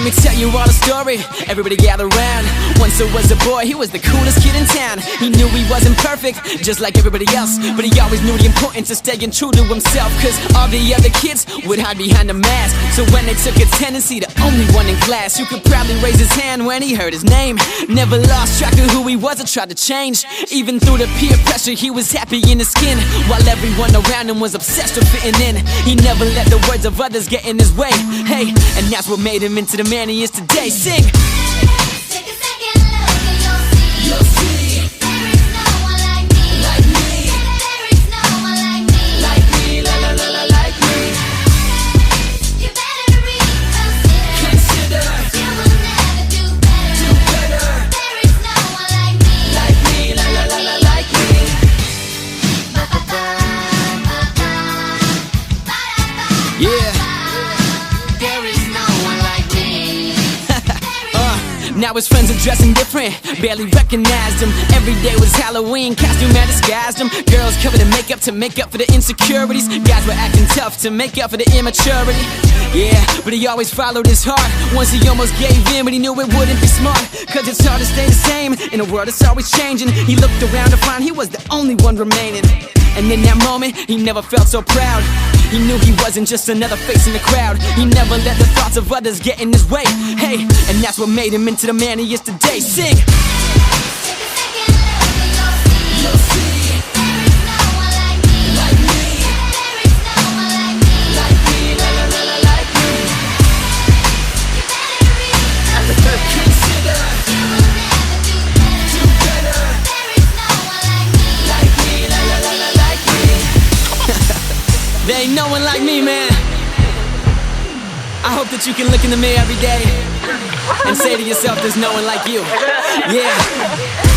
let me tell you all a story. Everybody gather round. Once there was a boy, he was the coolest kid in town. He knew he wasn't perfect, just like everybody else, but he always knew the importance of staying true to himself. Cause all the other kids would hide behind a mask. So when they took attendance, he the only one in class who could proudly raise his hand when he heard his name. Never lost track of who he was or tried to change. Even through the peer pressure, he was happy in his skin, while everyone around him was obsessed with fitting in. He never let the words of others get in his way. Hey, and that's what made him into the man he is today. Sing! Take a second look and you'll see. There is no one like me. Like me. There is no one like me. Like me, la la la la, like me. You better reconsider. You will never do better. There is no one like me. Like me, la la la la, like me. Yeah. There is no one like me. Now his friends are dressing different, barely recognized him. Every day was Halloween, costume that disguised him. Girls covered in makeup to make up for the insecurities. Guys were acting tough to make up for the immaturity. Yeah, but he always followed his heart. Once he almost gave in, but he knew it wouldn't be smart. Cause it's hard to stay the same in a world that's always changing. He looked around to find he was the only one remaining. And in that moment, he never felt so proud. He knew he wasn't just another face in the crowd. He never let the thoughts of others get in his way. Hey, and that's what made him into the man he is today. Sing! Take a second look and you'll see. There is no one like me. Like me, There is no one like me. like me, la la la la, like me. You better reconsider. You will never do better. There is no one like me. Like me, la la la la, like me. There ain't no one like me, man. I hope that you can look in the mirror every day and say to yourself, there's no one like you. Yeah.